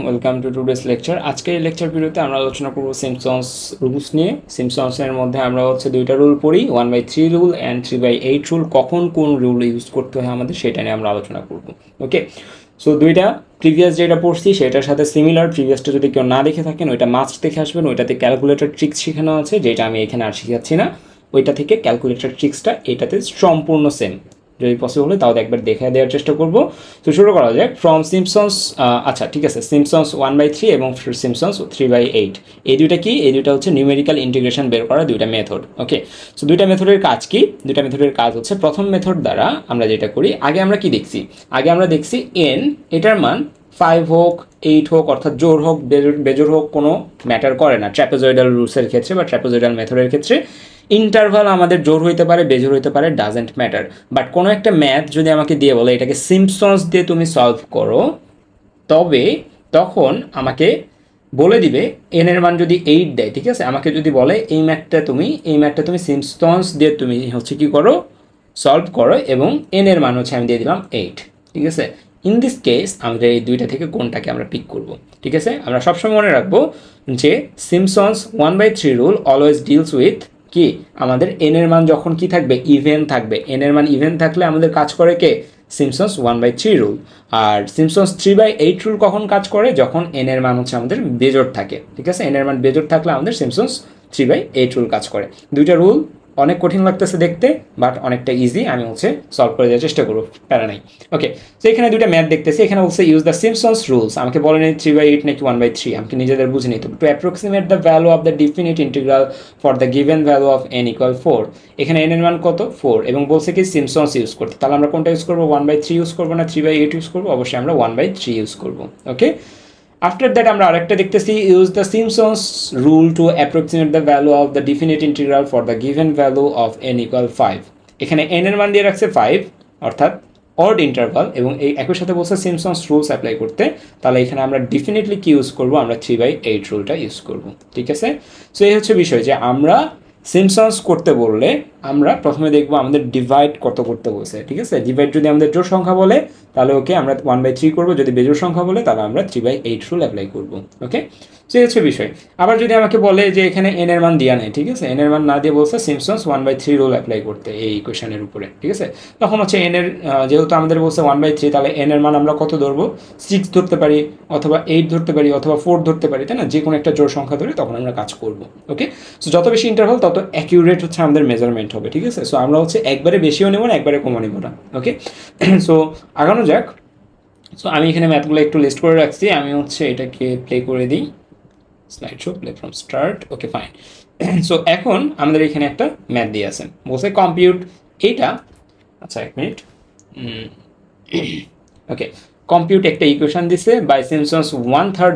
Welcome to today's lecture. আজকের এই lecture ভিডিওতে আমরা আলোচনা করব সিম্পসন্স রুলস নিয়ে। সিম্পসন্সের মধ্যে আমরা দুইটা রুল পড়ি, 1/3 রুল অ্যান্ড 3/8 রুল। কখন কোন রুল ইউজ করতে হয় আমাদের সেটা নিয়ে আমরা আলোচনা করব। ওকে, সো দুইটা প্রিভিয়াস যেটা পড়ছি সেটার সাথে সিমিলার। প্রিভিয়াসটা যদি কেউ না দেখে থাকেন ওইটা মাস্ট দেখে আসবেন। ওইটাতে ক্যালকুলেটর ট্রিক্স শেখানো আছে, যেটা আমি এখানে আর শিখাচ্ছি না। ওইটা থেকে ক্যালকুলেটর ট্রিক্সটা এটাতে সম্পূর্ণ সেম। যদি পসিবল হয় তাহলে একবার দেখে দেওয়ার চেষ্টা করব। তো শুরু করা যাক ফ্রম সিম্পসন্স। আচ্ছা ঠিক আছে, সিম্পসন্স 1/3 এবং সিম্পসন্স 3/8, এই দুইটা কি? এই দুইটা হচ্ছে নিউমেরিক্যাল ইন্টিগ্রেশন বের করা দুইটা মেথড। ওকে, সো দুইটা মেথডের কাজ কি? দুইটা মেথডের কাজ হচ্ছে, প্রথম মেথড দ্বারা আমরা যেটা করি, আগে আমরা কি দেখছি? আগে আমরা দেখছি এন, এটার মান 5 হোক 8 হোক, অর্থাৎ জোর হোক বেজোর হোক কোনো ম্যাটার করে না ট্র্যাপেজয়েডাল রুলসের ক্ষেত্রে বা ট্র্যাপেজয়েডাল মেথডের ক্ষেত্রে। ইন্টারভাল আমাদের জোর হইতে পারে বেজোর হইতে পারে, ডাজেন্ট ম্যাটার। বাট কোনো একটা ম্যাথ যদি আমাকে দিয়ে বলে এটাকে সিম্পসন্স দিয়ে তুমি সলভ করো, তবে তখন আমাকে বলে দিবে এন এর মান যদি 8 দেয়, ঠিক আছে, আমাকে যদি বলে এই ম্যাথটা তুমি সিম্পসন্স দিয়ে তুমি হচ্ছে কি করো, সলভ করো, এবং এন এর মান হচ্ছে আমি দিয়ে দিলাম 8, ঠিক আছে। ইন দিস কেস আমাদের এই দুইটা থেকে কোনটাকে আমরা পিক করব, ঠিক আছে। আমরা সবসময় মনে রাখবো যে Simpson's 1/3 rule always deals with কি, আমাদের এন এর মান যখন কি থাকবে, ইভেন থাকবে। এন এর মান ইভেন থাকলে আমাদের কাজ করে কে? Simpson's 1/3 rule. আর সিম্পসন্স 3/8 রুল কখন কাজ করে? যখন এন এর মান হচ্ছে আমাদের বেজোর থাকে, ঠিক আছে। এন এর মান বেজোর থাকলে আমাদের সিম্পসন্স 3/8 রুল কাজ করে। দুইটা রুল অনেক কঠিন লাগতেছে দেখতে, বাট অনেকটা ইজি। আমি হচ্ছে সলভ করে দেওয়ার চেষ্টা করবো, প্যারা নাই। ওকে, তো এখানে দুইটা ম্যাথ দেখতেছি। এখানে বলছে ইউজ দ্য সিম্পসন্স রুলস। আমাকে বলে নেই 3/8 নাকি 1/3, আমাকে নিজেদের বুঝে নিতে to approximate the value of the definite integral for the given value of n = 4। এখানে n এর মান কত? 4, এবং বলছে কি সিম্পসন্স ইউজ করতে। তাহলে আমরা কোনটা ইউজ করবো? 1/3 ইউজ করবো না 3/8 ইউজ করবো? অবশ্যই আমরা 1/3 ইউজ করবো। ওকে, আফটার দ্যাট আমরা আরেকটা দেখতেছি, use the Simpson's rule to approximate the value of the definite integral for the given value of n = 5। এখানে n এর মান দিয়ে রাখছে 5, অর্থাৎ অড ইন্টারভাল, এবং এই একই সাথে বলছে সিম্পসন্স রুলস অ্যাপ্লাই করতে। তাহলে এখানে আমরা ডেফিনেটলি কি ইউজ করবো? আমরা 3/8 রুলটা ইউজ করবো, ঠিক আছে। সো এই হচ্ছে বিষয় যে আমরা সিম্পসন্স করতে বললে আমরা প্রথমে দেখবো আমাদের ডিভাইড কত করতে বলছে, ঠিক আছে। ডিভাইড যদি আমাদের জোড় সংখ্যা বলে তাহলে ওকে আমরা 1/3 করবো, যদি বেজোড় সংখ্যা বলে তাহলে আমরা 3/8 রুল অ্যাপ্লাই করবো। ওকে, সো এই হচ্ছে বিষয়। আবার যদি আমাকে বলে যে এখানে এন এর মান দেওয়া নেই, ঠিক আছে, এন এর মান না দিয়ে বলছে সিম্পসন্স 1/3 রুল অ্যাপ্লাই করতে এই ইকুয়েশনের উপরে, ঠিক আছে, তখন হচ্ছে এন এর যেহেতু আমাদের বলছে 1/3, তাহলে এন এর মান আমরা কত ধরবো? 6 ধরতে পারি, অথবা 8 ধরতে পারি, অথবা 4 ধরতে পারি, তাই না? যে কোনো একটা জোড় সংখ্যা ধরে তখন আমরা কাজ করবো। ওকে, সো যত বেশি ইন্টারভাল তত অ্যাকিউরেট হচ্ছে আমাদের মেজারমেন্ট হবে, ঠিক আছে। সো আমরা হচ্ছে একবারে বেশিও নেবো না, একবারে কমও নেবো না। ওকে, সো আগানো যাক। সো আমি এখানে ম্যাথগুলো একটু লিস্ট করে রাখছি। আমি হচ্ছে এটাকে প্লে করে দিই, slide show play from start. Okay, fine. So এখন আমাদের এখানে একটা ম্যাথ দিয়ে আছে, বলছে কম্পিউট এইটা। আচ্ছা এক মিনিট। ওকে, কম্পিউট একটা ইকুয়েশন দিছে by Simpson's 1/3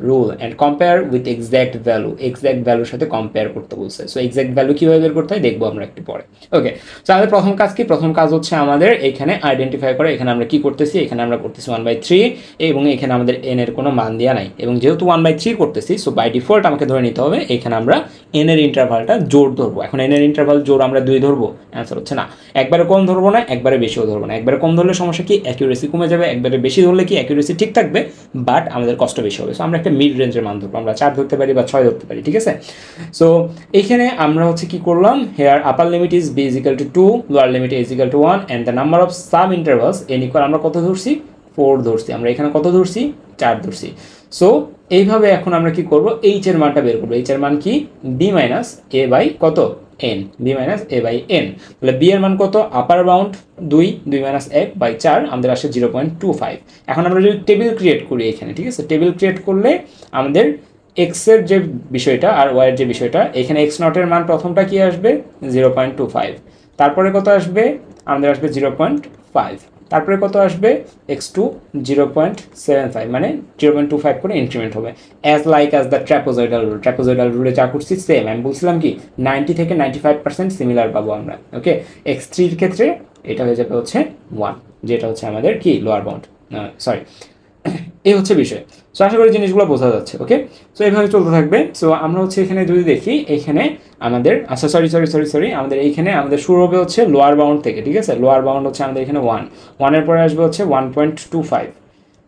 rule and compare with exact value. Exact ভ্যালুর সাথে কম্পেয়ার করতে বলছে। সো এক্স্যাক্ট ভ্যালু কীভাবে বের করতে হয় দেখবো আমরা একটু পরে। ওকে, সো আমাদের প্রথম কাজ কি? প্রথম কাজ হচ্ছে আমাদের এখানে আইডেন্টিফাই করা। এখানে আমরা কি করতেছি? এখানে আমরা করতেছি 1/3, এবং এখানে আমাদের এন এর কোনো মান দেওয়া নাই, এবং যেহেতু 1/3 করতেছি, সো বাই ডিফল্ট আমাকে ধরে নিতে হবে এখানে আমরা এন এর ইন্টারভালটা জোর ধরবো। এখন এন এর ইন্টারভাল জোর আমরা 2 ধরবো? অ্যান্সার হচ্ছে না। একবারে কম ধরবো না, একবারে বেশিও ধরবো না। একবারে কম ধরলে সমস্যা কি? অ্যাকিউরেসি কমে যাবে। একবারে বেশি ধরলে কি? অ্যাকিউরেসি ঠিক থাকবে, বাট আমাদের কষ্ট বেশি হবে। সো আমরা একটা মিড রেঞ্জের মান ধরবো, আমরা 4 ধরতে পারি বা 6 ধরতে পারি, ঠিক আছে। সো এইখানে আমরা হচ্ছে কি করলাম, here upper limit is b = 2, lower limit is = 1, and the number of subintervals n = আমরা কত ধরছি? 4 ধরছি। আমরা এখানে কত ধরছি? 4 ধরছি। সো এইভাবে এখন আমরা কি করব? এইচ এর মানটা বের করবো। এইচ এর মান কি? b - a বাই কত? n, b - a by n। তাহলে b এর মান কত? আপার বাউন্ড 2, 2 - 1 বাই 4, আমাদের আসে 0.25। এখন আমরা যদি টেবিল ক্রিয়েট করি এখানে, ঠিক আছে, টেবিল ক্রিয়েট করলে আমাদের এক্স এর যে বিষয়টা আর ওয়াই এর যে বিষয়টা, এখানে এক্স নটের মান প্রথমটা কি আসবে? 0.25। তারপরে কত আসবে? আমাদের আসবে 0.5। তারপরে কত আসবে? x2 0.75, মানে 0.25 করে ইনক্রিমেন্ট হবে। As like as the trapezoidal rule. Trapezoidal রুলে যা করছি সেম। আমি বলছিলাম কি 90 থেকে 95% সিমিলার পাবো আমরা। ওকে, x3 ক্ষেত্রে এটা হয়ে যাবে হচ্ছে 1, যেটা হচ্ছে আমাদের কি লোয়ার বাউন্ড, সরি। এই হচ্ছে বিষয়। সো আশা করি জিনিসগুলো বোঝা যাচ্ছে। ওকে, সো এইভাবে চলতে থাকবে। সো আমরা হচ্ছে এখানে যদি দেখি, এখানে আমাদের আচ্ছা সরি আমাদের এইখানে আমাদের শুরু হবে হচ্ছে লোয়ার বাউন্ড থেকে, ঠিক আছে। লোয়ার বাউন্ড হচ্ছে আমাদের এখানে 1, 1 এর পরে আসবে হচ্ছে 1.25,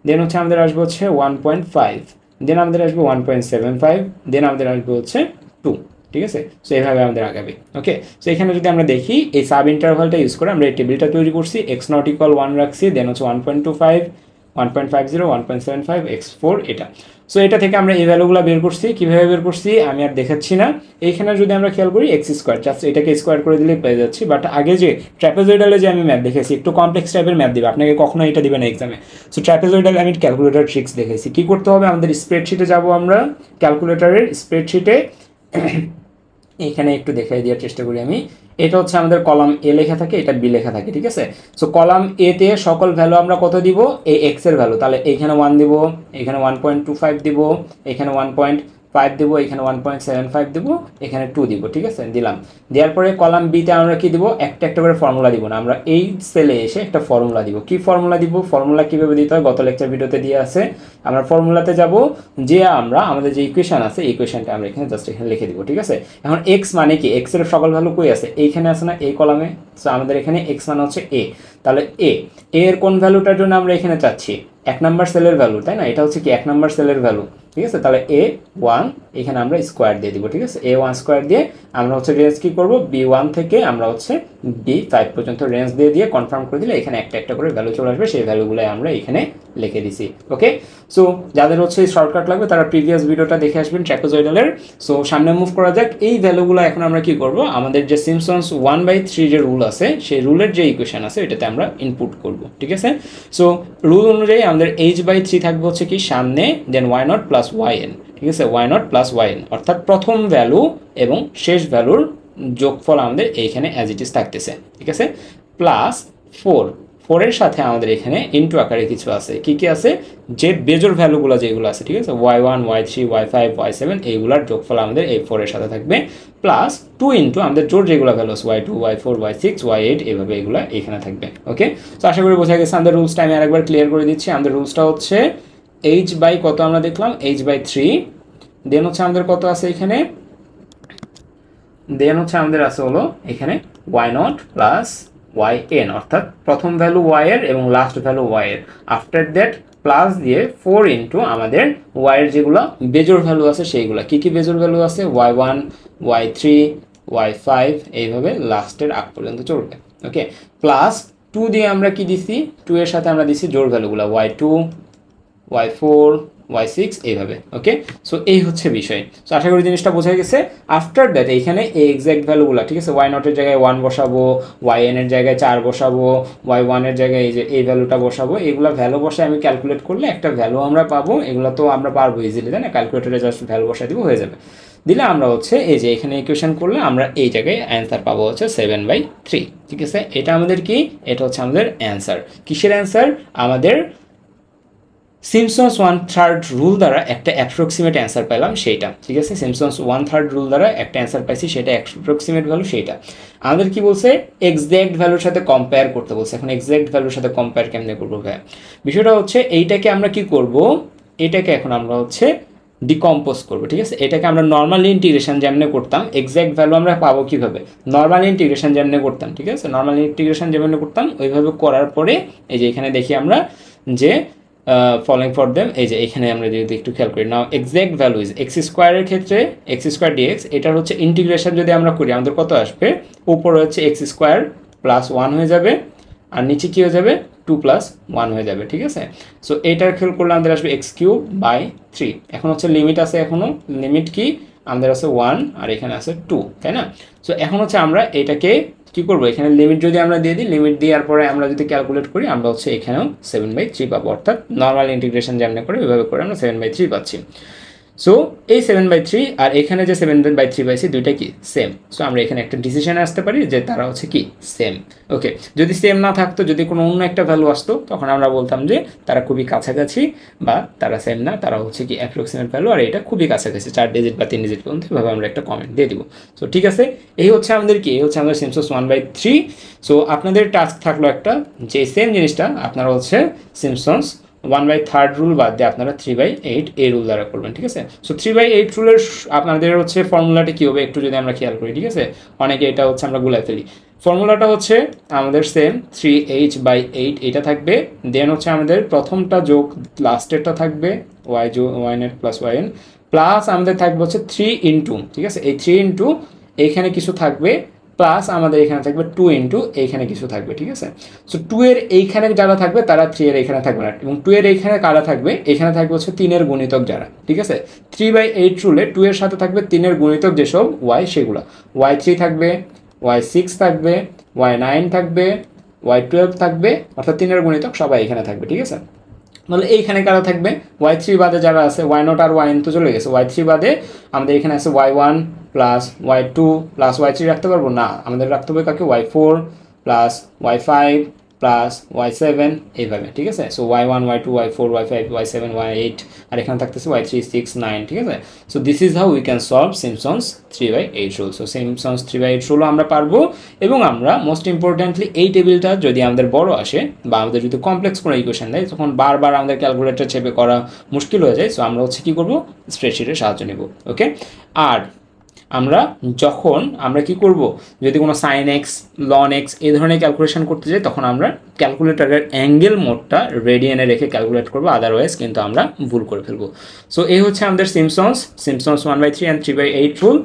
দেন হচ্ছে আমাদের আসবে হচ্ছে 1.5, দেন আমাদের আসবে 1.75, দেন আমাদের আসবে হচ্ছে 2, ঠিক আছে। সো এইভাবে আমাদের আগাবে। ওকে, সো এখানে যদি আমরা দেখি এই সাব ইন্টারভালটা ইউজ করে আমরা এই টেবিলটা তৈরি করছি, এক্স নট ইকুয়াল 1 রাখছি, দেন হচ্ছে 1.25, 1.50, 1.75, x4 এটা। সো এটা থেকে আমরা এই ভ্যালুগুলো বের করছি। কীভাবে বের করছি আমি আর দেখাচ্ছি না। এইখানে যদি আমরা খেয়াল করি এক্স স্কোয়ার, জাস্ট এটাকে স্কোয়ার করে দিলেই পেয়ে যাচ্ছি। বাট আগে যে ট্র্যাপেজয়েডালে যে আমি ম্যাথ দেখেছি একটু কমপ্লেক্স টাইপের ম্যাথ দিবে, আপনাকে কখনো এটা দিবে না এক্সামে। সো ট্র্যাপেজয়েডাল আমি ক্যালকুলেটর ট্রিক্স দেখেছি। কী করতে হবে, আমাদের স্প্রেডশিটে যাব, আমরা ক্যালকুলেটরের স্প্রেডশিটে এখানে একটু দেখাই দেওয়ার চেষ্টা করি আমি। এটা হচ্ছে আমাদের কলাম এ লেখা থাকে, এটা বি লেখা থাকে, ঠিক আছে। সো কলাম এ তে সকল ভ্যালু আমরা কত দিব, এই এক্স এর ভ্যালু, তাহলে এইখানে 1 দিব, এখানে 1.25 দিব, এখানে 1.5 দিব, এখানে 1.75 দিব, এখানে 2 দিব, ঠিক আছে, দিলাম। দেওয়ার পরে কলাম বিতে আমরা কি দিব, একটা একটা করে ফর্মুলা দিব না, আমরা এই সেলে এসে একটা ফর্মুলা দিব। কি ফর্মুলা দিব, ফর্মুলা কীভাবে দিতে হয় গত লেকচার ভিডিওতে দিয়ে আছে। আমরা ফর্মুলাতে যাব, যে আমরা আমাদের যে ইকুয়েশন আছে এই ইকুয়েশনটা আমরা এখানে জাস্ট এখানে লিখে দিব, ঠিক আছে। এখন এক্স মানে কি, এক্স এর সকল ভ্যালু কই আছে, এইখানে আছে না এই কলামে। সো আমাদের এখানে এক্স মানে হচ্ছে এ, তাহলে এর কোন ভ্যালুটার জন্য আমরা এখানে চাচ্ছি, 1 নাম্বার সেলের ভ্যালু, তাই না, এটা হচ্ছে কি 1 নাম্বার সেলের ভ্যালু, ঠিক আছে। তাহলে A1 এখানে আমরা স্কোয়ার দিয়ে দিব, ঠিক আছে। A1 স্কোয়ার দিয়ে আমরা হচ্ছে রেঞ্জ কি করব, B1 থেকে আমরা হচ্ছে B5 পর্যন্ত রেঞ্জ দিয়ে কনফার্ম করে দিলে এখানে একটা একটা করে ভ্যালু চলে আসবে, সেই ভ্যালুগুলো আমরা এখানে লিখে দিছি। ওকে, সো যাদের হচ্ছে শর্টকাট লাগবে তারা প্রিভিয়াস ভিডিওটা দেখে আসবেন ট্র্যাপেজয়েডালের। সো সামনে মুভ করা যাক। এই ভ্যালুগুলো এখন আমরা কি করব, আমাদের যে সিমসন্স 1/3 যে রুল আছে সেই রুলের যে ইকুয়েশন আছে এটাতে আমরা ইনপুট করব, ঠিক আছে। সো রুল অনুযায়ী আমাদের h/3 থাকবে হচ্ছে কি সামনে, দেন y0 প্লাস yn, ঠিক আছে, y0 প্লাস yn, অর্থাৎ প্রথম ভ্যালু এবং শেষ ভ্যালুর যোগফল আমাদের এইখানে অ্যাজ ইট ইজ থাকতেছে, ঠিক আছে, প্লাস 4 এর সাথে আমাদের এখানে ইনটু আকারে কিছু আছে, কি কি আছে, যে বেজোর ভ্যালুগুলো যেগুলো আছে, ঠিক আছে, y1, y3, y5, y7 এইগুলার যোগফল আমাদের এই 4 এর সাথে থাকবে, প্লাস 2 ইন্টু আমাদের জোর যেগুলো ভ্যালু আছে y2, y4, y6, y8 এইভাবে এগুলো এখানে থাকবে। ওকে, তো আশা করি বোঝা গেছে। আমাদের রুলসটা আমি আরেকবার ক্লিয়ার করে দিচ্ছি। আমাদের রুলসটা হচ্ছে h বাই কত আমরা দেখলাম, h/3, দেন হচ্ছে আমাদের কত আছে এখানে, দেন হচ্ছে আমাদের আছে হলো এখানে y0 প্লাস yn, অর্থাৎ প্রথম ভ্যালু y এর এবং লাস্ট ভ্যালু y এর, আফটার দ্যাট প্লাস দিয়ে 4 ইন্টু আমাদের y এর যেগুলো বেজোর ভ্যালু আছে সেইগুলো, কি কি বেজোর ভ্যালু আছে, y1, y3, y5 এইভাবে লাস্টের আগ পর্যন্ত চলবে। ওকে, প্লাস 2 দিয়ে আমরা কি দিছি, 2 এর সাথে আমরা দিছি জোর ভ্যালুগুলো y2, y4, y6 এইভাবে। ওকে, সো এই হচ্ছে বিষয়। সো আশা করি জিনিসটা বোঝা গেছে। আফটার দ্যাট এইখানে এই এক্সাক্ট ভ্যালুগুলো, ঠিক আছে, y0 এর জায়গায় 1 বসাবো, yn এর জায়গায় 4 বসাবো, y1 এর জায়গায় এই যে এই ভ্যালুটা বসাবো, এইগুলো ভ্যালু বসে আমি ক্যালকুলেট করলে একটা ভ্যালু আমরা পাবো। এগুলো তো আমরা পারবো ইজিলি, তাই না, ক্যালকুলেটরে জাস্ট ভ্যালু বসাই দিব, হয়ে যাবে। দিলে আমরা হচ্ছে এই যে এখানে ইকুয়েশন করলে আমরা এই জায়গায় অ্যান্সার পাবো হচ্ছে 7/3, ঠিক আছে। এটা আমাদের কি, এটা হচ্ছে আমাদের অ্যান্সার। কিসের অ্যান্সার, আমাদের সিমসন্স 1/3 রুল দ্বারা একটা অ্যাপ্রক্সিমেট অ্যান্সার পেলাম সেইটা, ঠিক আছে। সিমসন্স 1/3 রুল দ্বারা একটা অ্যান্সার পাইছি, সেটা অ্যাপ্রক্সিমেট ভ্যালু সেইটা। আমাদের কি বলছে, এক্সাক্ট ভ্যালুর সাথে কম্পেয়ার করতে বলছে। এখন এক্সাক্ট ভ্যালুর সাথে কম্পেয়ার কেমনে করবো ভাই, বিষয়টা হচ্ছে এইটাকে আমরা কি করব, এটাকে এখন আমরা হচ্ছে ডিকম্পোজ করবো, ঠিক আছে। এটাকে আমরা নর্মালি ইন্টিগ্রেশন যেমনি করতাম, এক্সাক্ট ভ্যালু আমরা পাবো কীভাবে, নর্মালি ইন্টিগ্রেশন যেমনি করতাম, ঠিক আছে, নর্মালি ইন্টিগ্রেশন যেমনি করতাম ওইভাবে করার পরে এই যে এখানে দেখি আমরা যে ফলোইং ফর দেম, এই যে এখানে আমরা যদি একটু খেয়াল করি, নাও এক্সাক্ট ভ্যালু ইজ এক্স স্কোয়ারের ক্ষেত্রে এক্স স্কোয়ার ডিএক্স, এটার হচ্ছে ইন্টিগ্রেশন যদি আমরা করি আমাদের কত আসবে, উপরে হচ্ছে এক্স স্কোয়ার প্লাস 1 হয়ে যাবে, আর নিচে কী হয়ে যাবে, 2 + 1 হয়ে যাবে, ঠিক আছে। সো এইটার খেয়াল করলে আমাদের আসবে x³/3। এখন হচ্ছে লিমিট আছে, এখনও লিমিট কি আমাদের আছে 1 আর এখানে আছে 2, তাই না। সো এখন হচ্ছে আমরা এটাকে কি করব, এখানে লিমিট যদি আমরা দিয়ে দিই, লিমিট দেওয়ার পরে আমরা যদি ক্যালকুলেট করি আমরা হচ্ছে এখানেও 7/3 পাবো, অর্থাৎ নর্মাল ইন্টিগ্রেশন যেমন করে ওইভাবে করে আমরা 7/3 পাচ্ছি। সো এই 7/3 আর এখানে যে 7/3 পাইছি দুইটা কি সেম। সো আমরা এখানে একটা ডিসিশনে আসতে পারি যে তারা হচ্ছে কি সেম। ওকে, যদি সেম না থাকতো, যদি কোনো অন্য একটা ভ্যালু আসতো, তখন আমরা বলতাম যে তারা খুবই কাছাকাছি, বা তারা সেম না, তারা হচ্ছে কি অ্যাপ্রক্সিমেট ভ্যালু, আর এটা খুবই কাছাকাছি 4 ডিজিট বা 3 ডিজিট পর্যন্ত, এভাবে আমরা একটা কমেন্ট দিয়ে দিব। সো ঠিক আছে, এই হচ্ছে আমাদের কি, এই হচ্ছে আমাদের সিমসন্স 1/3। সো আপনাদের টাস্ক থাকলো একটা, যে সেম জিনিসটা আপনারা হচ্ছে সিমসন্স 1/3 রুল বাদ দিয়ে আপনারা 3/8 এই রুল দ্বারা করবেন, ঠিক আছে। সো 3/8 রুলের আপনাদের হচ্ছে ফর্মুলাটা কী হবে একটু যদি আমরা খেয়াল করি, ঠিক আছে। অনেকে এটা হচ্ছে আমরা গুলাই ফেলি। ফর্মুলাটা হচ্ছে আমাদের সেম 3h/8 এটা থাকবে, দেন হচ্ছে আমাদের প্রথমটা যোগ লাস্টেরটা থাকবে y net plus yn plus আমাদের থাকবে হচ্ছে 3 ইন্টু, ঠিক আছে, এই 3 ইন্টু এইখানে কিছু থাকবে প্লাস আমাদের এখানে থাকবে 2 ইন্টু এইখানে কিছু থাকবে, ঠিক আছে। সো 2 এর এইখানে যারা থাকবে তারা 3 এর এইখানে থাকবে না, এবং 2 এর এইখানে কারা থাকবে, এখানে থাকবে হচ্ছে 3 এর গুণিতক যারা, ঠিক আছে। 3/8 রুলে 2 এর সাথে থাকবে 3 এর গুণিতক যেসব y সেগুলো, y3 থাকবে, y6 থাকবে, y9 থাকবে, y12 থাকবে, অর্থাৎ 3 এর গুণিতক সবাই এখানে থাকবে, ঠিক আছে। তাহলে এইখানে কারা থাকবে, y3 বাদে যারা আছে, y0 আর yn তো চলে গেছে, y3 বাদে আমাদের এখানে আছে y1 plus y2 plus y3 রাখতে পারবো না, আমাদের রাখতে হবে কাকে, y4 plus y5 plus y7 এইভাবে, ঠিক আছে। So y1 y2 y4 y5 y7 y8 আর এখানে থাকতেছে y3 6 9, ঠিক আছে। So this is how we can solve Simpson's 3/8 rule. So Simpson's 3/8 রুলও আমরা পারবো, এবং আমরা মোস্ট ইম্পর্টেন্টলি এই টেবিলটা যদি আমাদের বড় আসে বা আমাদের যদি কমপ্লেক্স কোনো ইকুয়েশন দেয় তখন বারবার আমাদের ক্যালকুলেটর চেপে করা মুশকিল হয়ে যায়। সো আমরা হচ্ছে কী করবো, স্প্রেডশিটের সাহায্য নেব, ওকে। আর যখন আমরা কি করব, যদি কোনো সাইন এক্স লন এক্স এই ধরনের ক্যালকুলেশন করতে যাই তখন আমরা ক্যালকুলেটরের অ্যাঙ্গেল মোডটা রেডিয়ানে রেখে ক্যালকুলেট করবো, আদারওয়াইজ কিন্তু আমরা ভুল করে ফেলবো। সো এই হচ্ছে আমাদের সিম্পসন্স 1/3 and 3/8 রুল।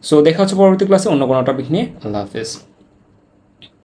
সো দেখা হচ্ছে পরবর্তী ক্লাসে অন্য কোনো টপিক নিয়ে। আল্লাহ হাফেজ।